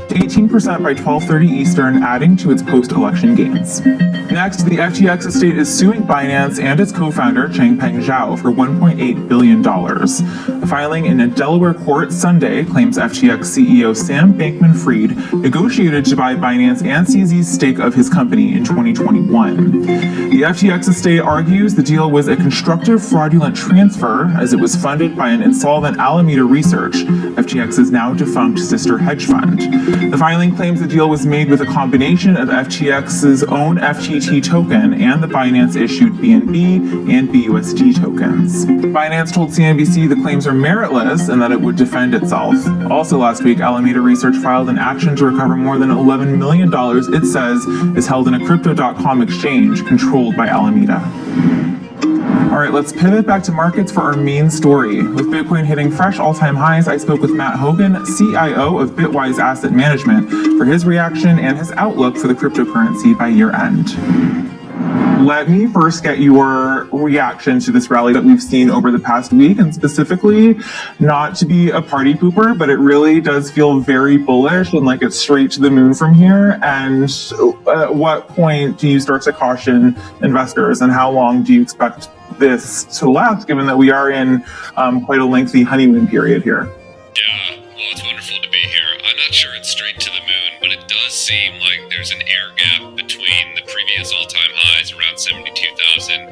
to 18% by 12:30 Eastern, adding to its post-election gains. Next, the FTX estate is suing Binance and its co-founder Changpeng Zhao for $1.8 billion. A filing in a Delaware court Sunday claims FTX CEO Sam Bankman-Fried negotiated to buy Binance and CZ's stake of his company in 2021. The FTX estate argues the deal was a constructive fraudulent transfer as it was funded by an insolvent Alameda Research, FTX's now defunct sister hedge fund. The filing claims the deal was made with a combination of FTX's own FTT token and the Binance-issued BNB and BUSD tokens. Binance told CNBC the claims are meritless and that it would defend itself. Also last week, Alameda Research filed an action to recover more than $11 million it says is held in a Crypto.com exchange controlled by Alameda. All right, let's pivot back to markets for our main story. With Bitcoin hitting fresh all-time highs, I spoke with Matt Hogan, CIO of Bitwise Asset Management, for his reaction and his outlook for the cryptocurrency by year end. Let me first get your reaction to this rally that we've seen over the past week, and specifically, not to be a party pooper, but it really does feel very bullish and like it's straight to the moon from here. And at what point do you start to caution investors, and how long do you expect this to last, given that we are in quite a lengthy honeymoon period here? Yeah, well, it's wonderful to be here. I'm not sure it's straight to the moon, but it does seem like there's an air gap between the previous all-time highs around $72,000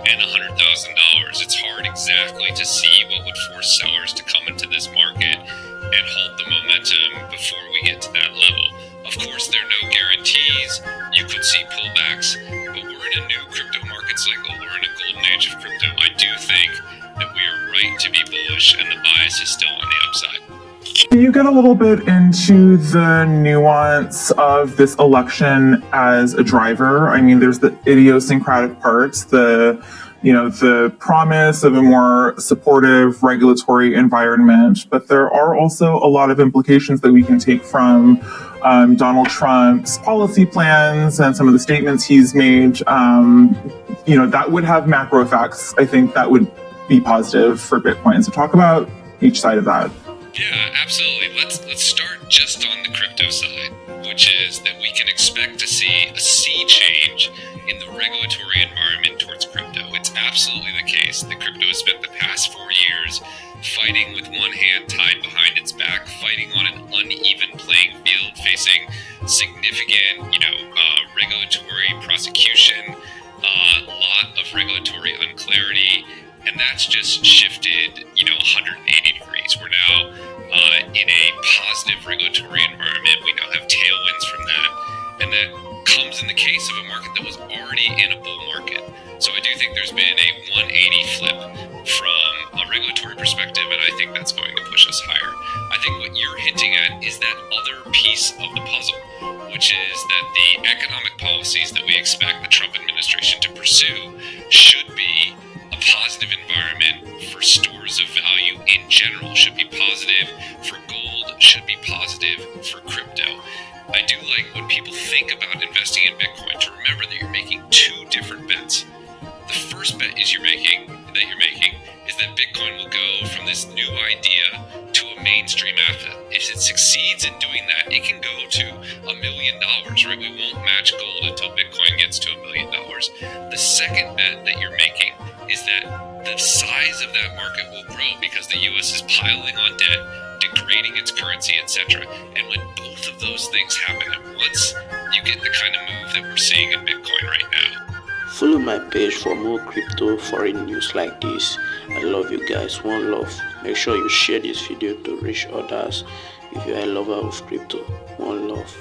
and $100,000. It's hard exactly to see what would force sellers to come into this market and halt the momentum before we get to that level. Of course, there are no guarantees. You could see pullbacks, but we're in a new crypto market cycle. We're in a golden age of crypto. I do think that we are right to be bullish, and the bias is still on the upside. Can you get a little bit into the nuance of this election as a driver? I mean, there's the idiosyncratic parts, the promise of a more supportive regulatory environment, but there are also a lot of implications that we can take from Donald Trump's policy plans and some of the statements he's made. That would have macro effects. I think that would be positive for Bitcoin. So talk about each side of that. Yeah, absolutely. Let's start just on the crypto side, which is that we can expect to see a sea change in the regulatory environment towards crypto. It's absolutely the case that crypto has spent the past 4 years fighting with one hand tied behind its back, fighting on an uneven playing field, facing significant, regulatory prosecution, a lot of regulatory unclarity, and that's just shifted, 180 degrees. We're now in a positive regulatory environment. We now have tailwinds from that, and that comes in the case of a market that was already in a bull market. So I do think there's been a 180 flip from a regulatory perspective, and I think that's going to push us higher. I think what you're hinting at is that other piece of the puzzle, which is that the economic policies that we expect the Trump administration to pursue should be a positive environment for stores of value in general, should be positive for gold, should be positive for crypto. I do like when people think about investing in Bitcoin to remember that you're making two different bets. The first bet you're making is that Bitcoin will go from this new idea to a mainstream asset. If it succeeds in doing that, it can go to $1 million, right? We won't match gold until Bitcoin gets to $1 million. The second bet that you're making is that the size of that market will grow because the U.S. is piling on debt, degrading its currency, etc. And when both of those things happen at once, you get the kind of move that we're seeing in Bitcoin right now. Follow my page for more crypto foreign news like this. I love you guys. One love. Make sure you share this video to reach others if you're a lover of crypto. One love.